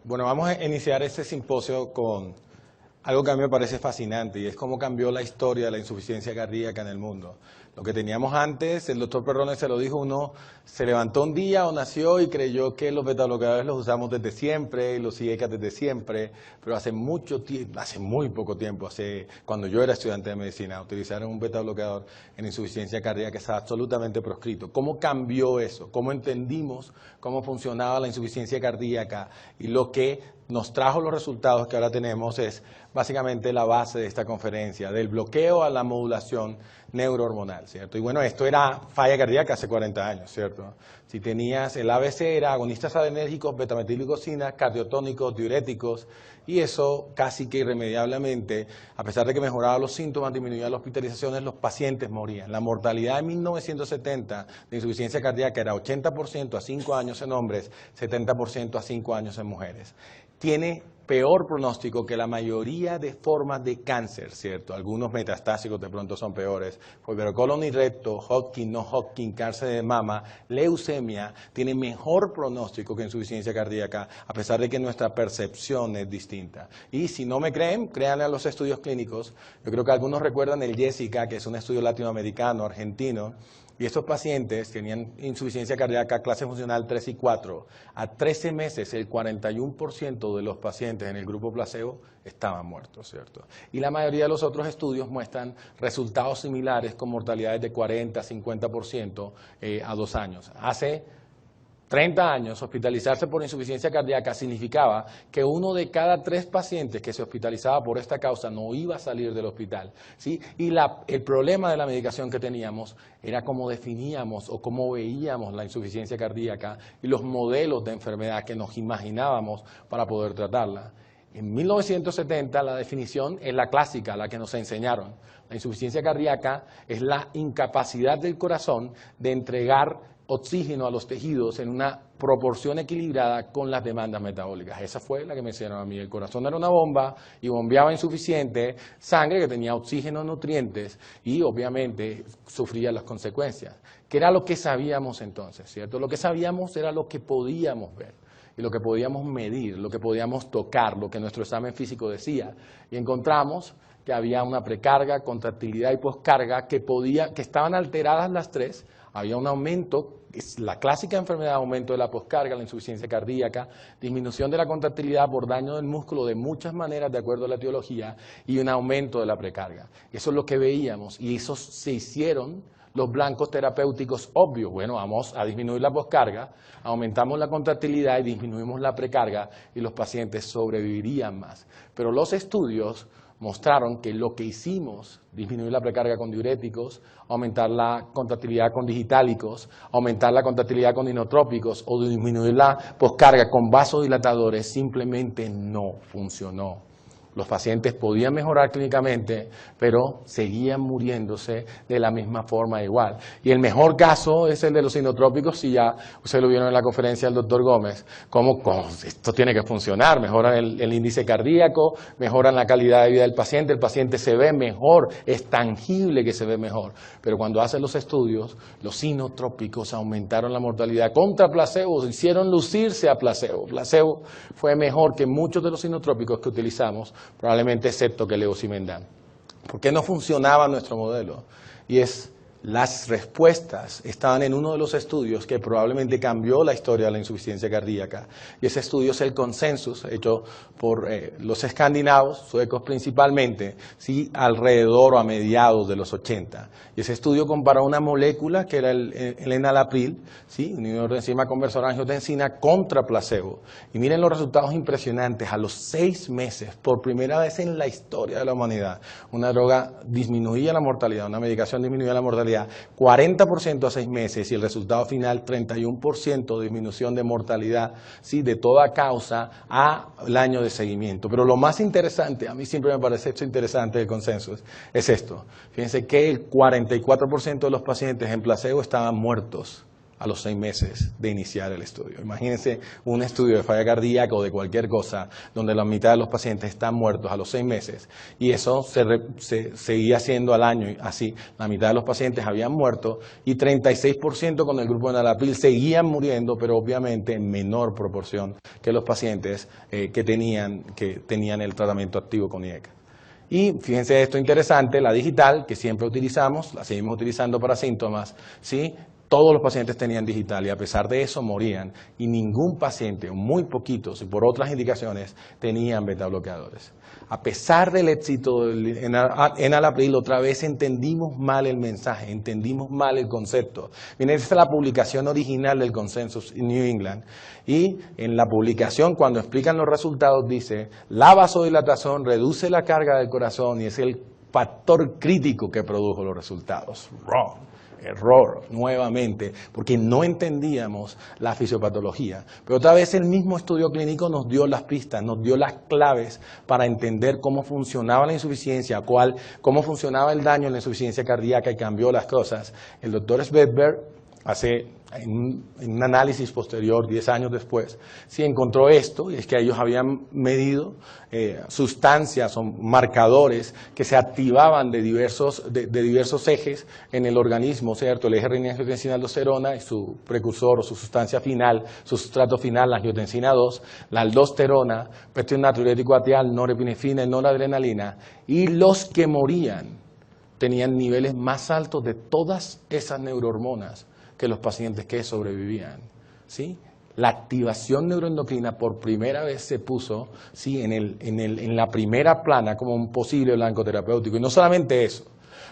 Bueno, vamos a iniciar este simposio con algo que a mí me parece fascinante y es cómo cambió la historia de la insuficiencia cardíaca en el mundo. Lo que teníamos antes, el doctor Perrone se lo dijo, uno se levantó un día o nació y creyó que los betabloqueadores los usamos desde siempre y los IECA desde siempre, pero hace mucho tiempo, hace muy poco tiempo, cuando yo era estudiante de medicina, utilizaron un betabloqueador en insuficiencia cardíaca que estaba absolutamente proscrito. ¿Cómo cambió eso? ¿Cómo entendimos cómo funcionaba la insuficiencia cardíaca? Y lo que nos trajo los resultados que ahora tenemos es básicamente la base de esta conferencia, del bloqueo a la modulación neurohormonal, ¿cierto? Y bueno, esto era falla cardíaca hace 40 años, ¿cierto? Si tenías el ABC era agonistas adrenérgicos, betametilglucosina, cardiotónicos, diuréticos, y eso casi que irremediablemente, a pesar de que mejoraba los síntomas, disminuía las hospitalizaciones, los pacientes morían. La mortalidad en 1970 de insuficiencia cardíaca era 80% a 5 años en hombres, 70% a 5 años en mujeres. Tiene peor pronóstico que la mayoría de formas de cáncer, ¿cierto? Algunos metastásicos de pronto son peores. Pero colon y recto, Hodgkin, no Hodgkin, cáncer de mama, leucemia, tiene mejor pronóstico que insuficiencia cardíaca, a pesar de que nuestra percepción es distinta. Y si no me creen, créanle a los estudios clínicos. Yo creo que algunos recuerdan el Jessica, que es un estudio latinoamericano, argentino, y estos pacientes tenían insuficiencia cardíaca clase funcional 3 y 4. A 13 meses, el 41% de los pacientes en el grupo placebo estaban muertos, ¿cierto? Y la mayoría de los otros estudios muestran resultados similares con mortalidades de 40, 50% a 2 años. Hace 30 años, hospitalizarse por insuficiencia cardíaca significaba que 1 de cada 3 pacientes que se hospitalizaba por esta causa no iba a salir del hospital, ¿sí? Y el problema de la medicación que teníamos era cómo definíamos o cómo veíamos la insuficiencia cardíaca y los modelos de enfermedad que nos imaginábamos para poder tratarla. En 1970 la definición es la clásica, la que nos enseñaron. La insuficiencia cardíaca es la incapacidad del corazón de entregar oxígeno a los tejidos en una proporción equilibrada con las demandas metabólicas. Esa fue la que me enseñaron a mí. El corazón era una bomba y bombeaba insuficiente sangre que tenía oxígeno, nutrientes y obviamente sufría las consecuencias. ¿Qué era lo que sabíamos entonces? ¿Cierto? Lo que sabíamos era lo que podíamos ver y lo que podíamos medir, lo que podíamos tocar, lo que nuestro examen físico decía. Y encontramos que había una precarga, contractilidad y poscarga que estaban alteradas las tres. Había un aumento, es la clásica enfermedad de aumento de la poscarga, la insuficiencia cardíaca, disminución de la contractilidad por daño del músculo de muchas maneras de acuerdo a la etiología y un aumento de la precarga. Eso es lo que veíamos y esos se hicieron los blancos terapéuticos obvios. Bueno, vamos a disminuir la poscarga, aumentamos la contractilidad y disminuimos la precarga y los pacientes sobrevivirían más. Pero los estudios mostraron que lo que hicimos, disminuir la precarga con diuréticos, aumentar la contractilidad con digitálicos, aumentar la contractilidad con inotrópicos o disminuir la poscarga con vasodilatadores, simplemente no funcionó. Los pacientes podían mejorar clínicamente, pero seguían muriéndose de la misma forma igual. Y el mejor caso es el de los inotrópicos, si ya ustedes lo vieron en la conferencia del doctor Gómez, cómo esto tiene que funcionar, mejoran el índice cardíaco, mejoran la calidad de vida del paciente se ve mejor, es tangible que se ve mejor. Pero cuando hacen los estudios, los inotrópicos aumentaron la mortalidad contra placebo, hicieron lucirse a placebo. Placebo fue mejor que muchos de los inotrópicos que utilizamos, probablemente excepto que levosimendan. ¿Por qué no funcionaba nuestro modelo? Y las respuestas estaban en uno de los estudios que probablemente cambió la historia de la insuficiencia cardíaca. Y ese estudio es el Consensus, hecho por los escandinavos, suecos principalmente, ¿sí? Alrededor o a mediados de los 80. Y ese estudio comparó una molécula que era el enalapril, ¿sí? Un inhibidor de enzima conversora de angiotensina contra placebo. Y miren los resultados impresionantes. A los 6 meses, por primera vez en la historia de la humanidad, una droga disminuía la mortalidad, una medicación disminuía la mortalidad 40% a 6 meses y el resultado final 31% de disminución de mortalidad, ¿sí? De toda causa al año de seguimiento. Pero lo más interesante, a mí siempre me parece esto interesante del consenso, es esto. Fíjense que el 44% de los pacientes en placebo estaban muertos a los 6 meses de iniciar el estudio. Imagínense un estudio de falla cardíaca o de cualquier cosa donde la mitad de los pacientes están muertos a los 6 meses y eso se seguía haciendo al año, así la mitad de los pacientes habían muerto y 36% con el grupo de enalapril seguían muriendo, pero obviamente en menor proporción que los pacientes que tenían el tratamiento activo con IECA. Y fíjense esto interesante, la digital, que siempre utilizamos, la seguimos utilizando para síntomas, ¿sí? Todos los pacientes tenían digital y a pesar de eso morían y ningún paciente, o muy poquitos y por otras indicaciones, tenían betabloqueadores. A pesar del éxito del enalapril, otra vez entendimos mal el mensaje, entendimos mal el concepto. Miren, esta es la publicación original del Consensus in New England y en la publicación cuando explican los resultados dice la vasodilatación reduce la carga del corazón y es el factor crítico que produjo los resultados. Wrong. Error, nuevamente, porque no entendíamos la fisiopatología. Pero otra vez el mismo estudio clínico nos dio las pistas, nos dio las claves para entender cómo funcionaba la insuficiencia, cómo funcionaba el daño en la insuficiencia cardíaca y cambió las cosas. El doctor Svedberg, en un análisis posterior, 10 años después, sí encontró esto, y es que ellos habían medido sustancias o marcadores que se activaban de diversos ejes en el organismo, ¿cierto? El eje renina-angiotensina-aldosterona y su precursor o su sustancia final, su sustrato final, la angiotensina 2, la aldosterona, péptido natriurético atrial, norepinefrina y noradrenalina, y los que morían tenían niveles más altos de todas esas neurohormonas que los pacientes que sobrevivían, ¿sí? La activación neuroendocrina por primera vez se puso, ¿sí? en la primera plana como un posible blanco terapéutico. Y no solamente eso,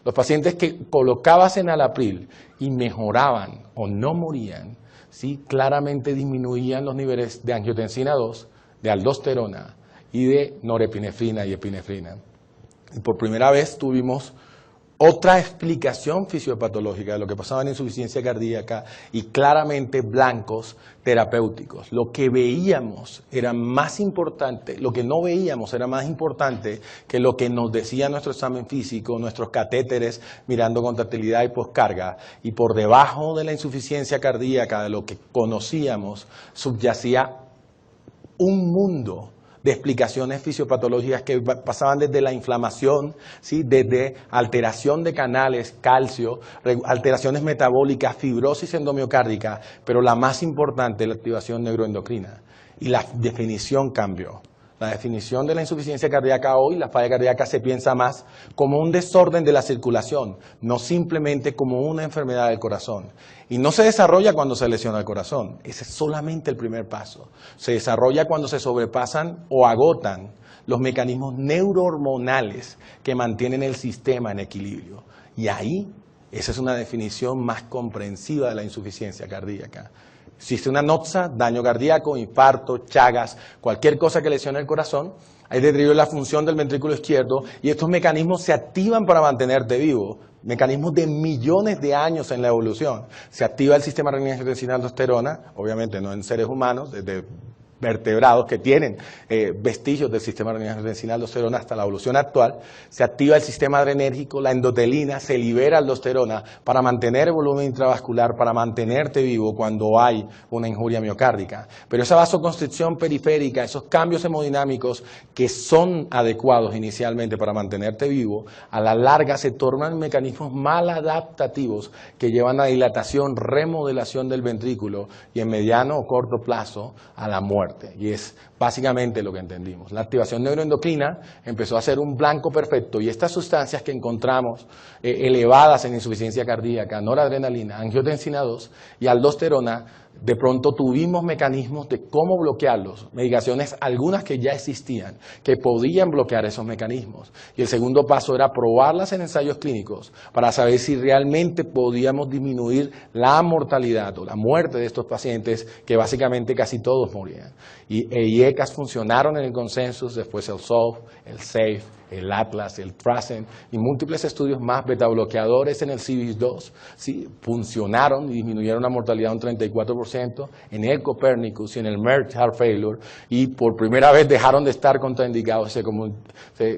los pacientes que colocabas enalapril y mejoraban o no morían, ¿sí? Claramente disminuían los niveles de angiotensina 2, de aldosterona y de norepinefrina y epinefrina. Y por primera vez tuvimos otra explicación fisiopatológica de lo que pasaba en insuficiencia cardíaca y claramente blancos terapéuticos. Lo que veíamos era más importante, lo que no veíamos era más importante que lo que nos decía nuestro examen físico, nuestros catéteres mirando contractilidad y poscarga. Y por debajo de la insuficiencia cardíaca, de lo que conocíamos, subyacía un mundo de explicaciones fisiopatológicas que pasaban desde la inflamación, ¿sí? Desde alteración de canales, calcio, alteraciones metabólicas, fibrosis endomiocárdica, pero la más importante, la activación neuroendocrina. Y la definición cambió. La definición de la insuficiencia cardíaca hoy, la falla cardíaca, se piensa más como un desorden de la circulación, no simplemente como una enfermedad del corazón. Y no se desarrolla cuando se lesiona el corazón, ese es solamente el primer paso. Se desarrolla cuando se sobrepasan o agotan los mecanismos neurohormonales que mantienen el sistema en equilibrio. Y ahí, esa es una definición más comprensiva de la insuficiencia cardíaca. Existe una noxa, daño cardíaco, infarto, Chagas, cualquier cosa que lesione el corazón, hay deterioro de la función del ventrículo izquierdo y estos mecanismos se activan para mantenerte vivo, mecanismos de millones de años en la evolución. Se activa el sistema renina-angiotensina-aldosterona, obviamente no en seres humanos, desde vertebrados que tienen vestigios del sistema renina-angiotensina-aldosterona hasta la evolución actual, se activa el sistema adrenérgico, la endotelina, se libera aldosterona para mantener el volumen intravascular, para mantenerte vivo cuando hay una injuria miocárdica. Pero esa vasoconstricción periférica, esos cambios hemodinámicos que son adecuados inicialmente para mantenerte vivo, a la larga se tornan mecanismos maladaptativos que llevan a dilatación, remodelación del ventrículo y en mediano o corto plazo a la muerte. Y es básicamente lo que entendimos. La activación neuroendocrina empezó a ser un blanco perfecto y estas sustancias que encontramos elevadas en insuficiencia cardíaca, noradrenalina, angiotensina 2 y aldosterona, de pronto tuvimos mecanismos de cómo bloquearlos, medicaciones, algunas que ya existían, que podían bloquear esos mecanismos. Y el segundo paso era probarlas en ensayos clínicos para saber si realmente podíamos disminuir la mortalidad o la muerte de estos pacientes, que básicamente casi todos morían. Y ECAs funcionaron en el consensus, después el SOLVE, el SAFE, el Atlas, el TRACEN y múltiples estudios más betabloqueadores en el CIVIS-2, ¿sí? Funcionaron y disminuyeron la mortalidad un 34% en el Copernicus y en el Merck Heart Failure, y por primera vez dejaron de estar contraindicados, se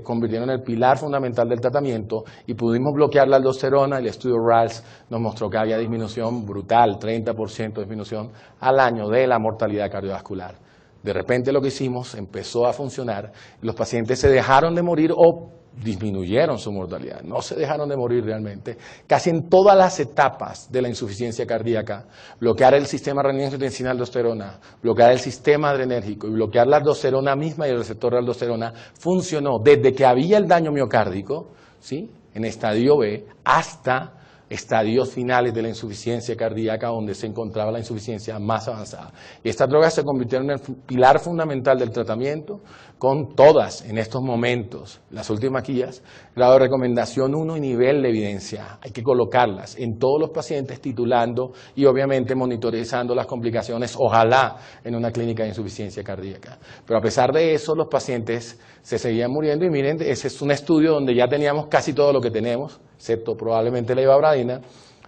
convirtieron en el pilar fundamental del tratamiento y pudimos bloquear la aldosterona. El estudio RALS nos mostró que había disminución brutal, 30% de disminución al año de la mortalidad cardiovascular. De repente lo que hicimos empezó a funcionar, los pacientes se dejaron de morir o disminuyeron su mortalidad, no se dejaron de morir realmente, casi en todas las etapas de la insuficiencia cardíaca. Bloquear el sistema renina-angiotensina-aldosterona, bloquear el sistema adrenérgico y bloquear la aldosterona misma y el receptor de aldosterona funcionó desde que había el daño miocárdico, ¿sí?, en estadio B, hasta estadios finales de la insuficiencia cardíaca, donde se encontraba la insuficiencia más avanzada. Y estas drogas se convirtieron en el pilar fundamental del tratamiento, con todas en estos momentos, las últimas guías, grado de recomendación 1 y nivel de evidencia. Hay que colocarlas en todos los pacientes, titulando y obviamente monitorizando las complicaciones, ojalá en una clínica de insuficiencia cardíaca. Pero a pesar de eso, los pacientes se seguían muriendo, y miren, ese es un estudio donde ya teníamos casi todo lo que tenemos, excepto probablemente la ibabradina,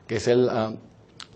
que es el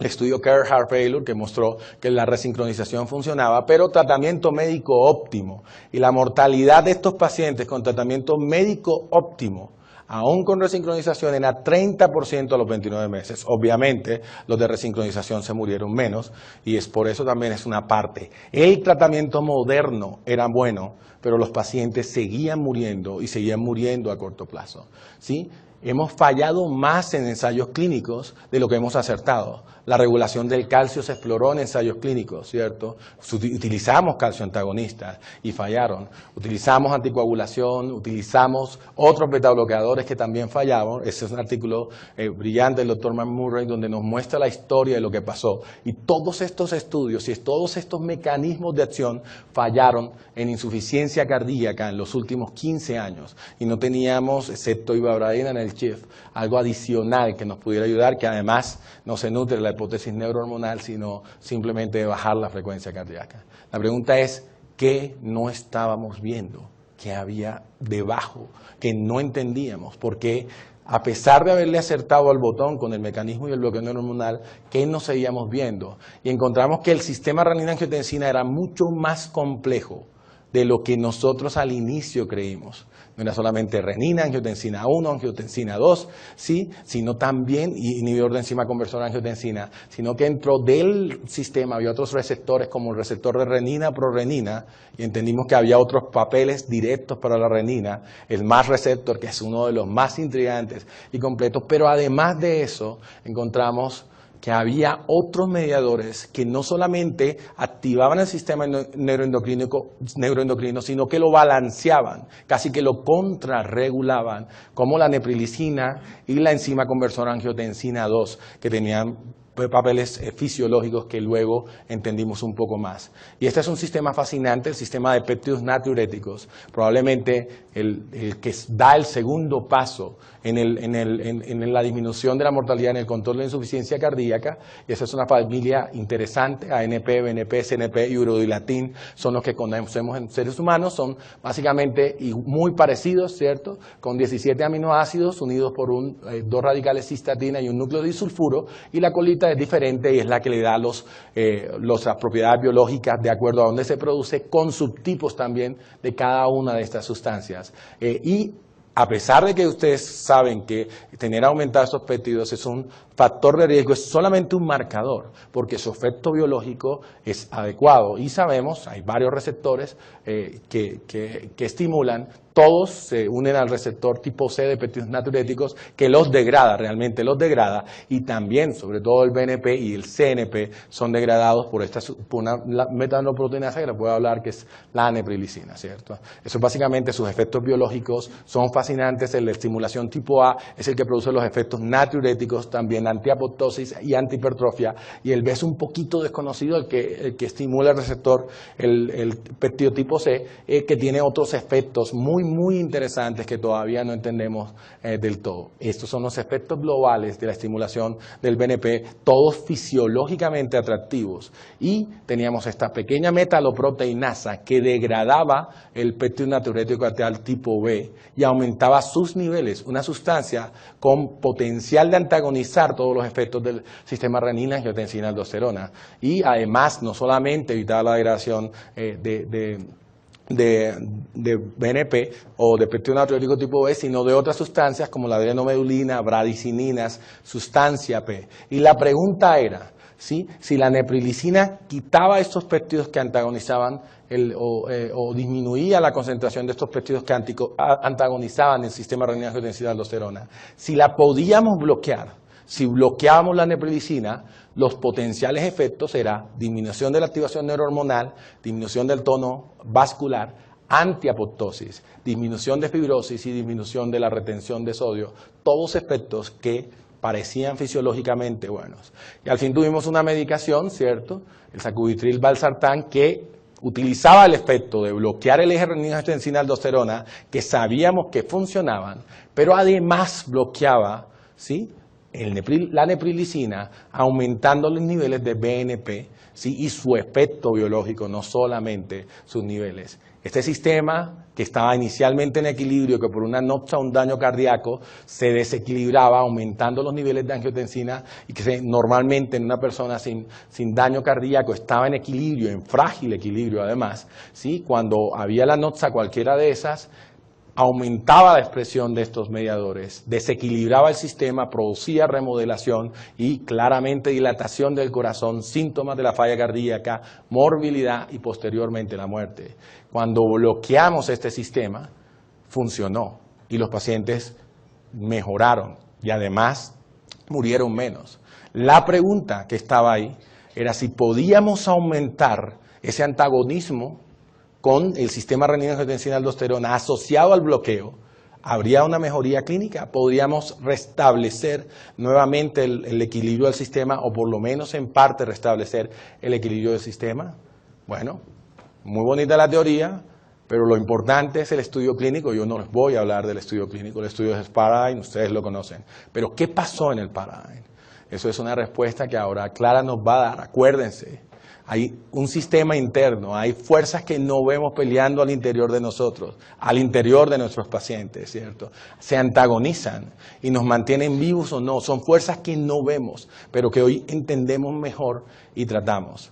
estudio CARE Heart Failure, que mostró que la resincronización funcionaba, pero tratamiento médico óptimo. Y la mortalidad de estos pacientes con tratamiento médico óptimo, aún con resincronización, era 30% a los 29 meses. Obviamente, los de resincronización se murieron menos, y es por eso también es una parte. El tratamiento moderno era bueno, pero los pacientes seguían muriendo, y seguían muriendo a corto plazo, ¿sí? Hemos fallado más en ensayos clínicos de lo que hemos acertado. La regulación del calcio se exploró en ensayos clínicos, ¿cierto? Utilizamos calcio antagonistas y fallaron. Utilizamos anticoagulación, utilizamos otros betabloqueadores que también fallaron. Ese es un artículo brillante del Dr. McMurray, donde nos muestra la historia de lo que pasó. Y todos estos estudios y todos estos mecanismos de acción fallaron en insuficiencia cardíaca en los últimos 15 años. Y no teníamos, excepto ibabradina en el CHIF, algo adicional que nos pudiera ayudar, que además no se nutre de la hipótesis neurohormonal, sino simplemente de bajar la frecuencia cardíaca. La pregunta es, ¿qué no estábamos viendo? ¿Qué había debajo? Que no entendíamos. Porque a pesar de haberle acertado al botón con el mecanismo y el bloqueo neurohormonal, ¿qué no seguíamos viendo? Y encontramos que el sistema renina-angiotensina era mucho más complejo de lo que nosotros al inicio creímos. No era solamente renina, angiotensina 1, angiotensina 2, ¿sí?, sino también inhibidor de enzima conversora angiotensina, sino que dentro del sistema había otros receptores como el receptor de renina, prorenina, y entendimos que había otros papeles directos para la renina, el MAS receptor, que es uno de los más intrigantes y completos, pero además de eso encontramos que había otros mediadores que no solamente activaban el sistema neuroendocrino, sino que lo balanceaban, casi que lo contrarregulaban, como la neprilicina y la enzima conversora angiotensina 2, que tenían papeles fisiológicos que luego entendimos un poco más. Y este es un sistema fascinante, el sistema de péptidos natriuréticos, probablemente el que da el segundo paso en la disminución de la mortalidad en el control de la insuficiencia cardíaca, y esa es una familia interesante. ANP, BNP, CNP y urodilatin son los que conocemos en seres humanos, son básicamente muy parecidos, ¿cierto?, con 17 aminoácidos unidos por dos radicales cistatina y un núcleo de disulfuro, y la colita es diferente y es la que le da las propiedades biológicas de acuerdo a dónde se produce, con subtipos también de cada una de estas sustancias. Y a pesar de que ustedes saben que tener aumentados estos péptidos es un factor de riesgo, es solamente un marcador, porque su efecto biológico es adecuado. Y sabemos, hay varios receptores que estimulan, todos se unen al receptor tipo C de péptidos natriuréticos, que los degrada, realmente los degrada, y también, sobre todo el BNP y el CNP, son degradados por una metanoproteinasa que les puedo hablar, que es la neprilicina, ¿cierto? Eso básicamente, sus efectos biológicos son fascinantes. La estimulación tipo A es el que produce los efectos natriuréticos, también antiapoptosis y antihipertrofia, y el B es un poquito desconocido, el que estimula el receptor, el péptido tipo C, que tiene otros efectos muy muy interesantes que todavía no entendemos del todo. Estos son los efectos globales de la estimulación del BNP, todos fisiológicamente atractivos. Y teníamos esta pequeña metaloproteinasa que degradaba el péptido natriurético arterial tipo B y aumentaba sus niveles, una sustancia con potencial de antagonizar todos los efectos del sistema renina, angiotensina, aldosterona. Y además, no solamente evitaba la degradación de BNP o de péptido natriurético tipo B, sino de otras sustancias como la adrenomedulina, bradicininas, sustancia P. Y la pregunta era, ¿sí?, si la neprilicina quitaba estos péptidos que antagonizaban o disminuía la concentración de estos péptidos que antagonizaban el sistema renina, angiotensina, aldosterona, si la podíamos bloquear. Si bloqueábamos la neprilicina, los potenciales efectos eran disminución de la activación neurohormonal, disminución del tono vascular, antiapoptosis, disminución de fibrosis y disminución de la retención de sodio, todos efectos que parecían fisiológicamente buenos. Y al fin tuvimos una medicación, ¿cierto?, el sacubitril valsartán, que utilizaba el efecto de bloquear el eje renina, angiotensina, aldosterona, que sabíamos que funcionaban, pero además bloqueaba, ¿sí?, la neprilicina, aumentando los niveles de BNP, ¿sí?, y su efecto biológico, no solamente sus niveles. Este sistema, que estaba inicialmente en equilibrio, que por una notcha, un daño cardíaco, se desequilibraba aumentando los niveles de angiotensina y que normalmente en una persona sin daño cardíaco estaba en equilibrio, en frágil equilibrio además, ¿sí?, cuando había la notcha cualquiera de esas, aumentaba la expresión de estos mediadores, desequilibraba el sistema, producía remodelación y claramente dilatación del corazón, síntomas de la falla cardíaca, morbilidad y posteriormente la muerte. Cuando bloqueamos este sistema, funcionó y los pacientes mejoraron y además murieron menos. La pregunta que estaba ahí era si podíamos aumentar ese antagonismo con el sistema renina, angiotensina, aldosterona asociado al bloqueo, ¿habría una mejoría clínica? ¿Podríamos restablecer nuevamente el equilibrio del sistema o por lo menos en parte restablecer el equilibrio del sistema? Bueno, muy bonita la teoría, pero lo importante es el estudio clínico. Yo no les voy a hablar del estudio clínico, el estudio es Paradigm, ustedes lo conocen. Pero ¿qué pasó en el Paradigm? Eso es una respuesta que ahora Clara nos va a dar, acuérdense. Hay un sistema interno, hay fuerzas que no vemos peleando al interior de nosotros, al interior de nuestros pacientes, ¿cierto? Se antagonizan y nos mantienen vivos o no, son fuerzas que no vemos, pero que hoy entendemos mejor y tratamos.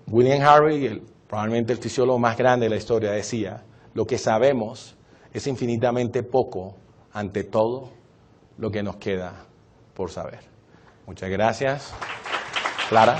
William Harvey, probablemente el fisiólogo más grande de la historia, decía, lo que sabemos es infinitamente poco ante todo lo que nos queda por saber. Muchas gracias. Clara.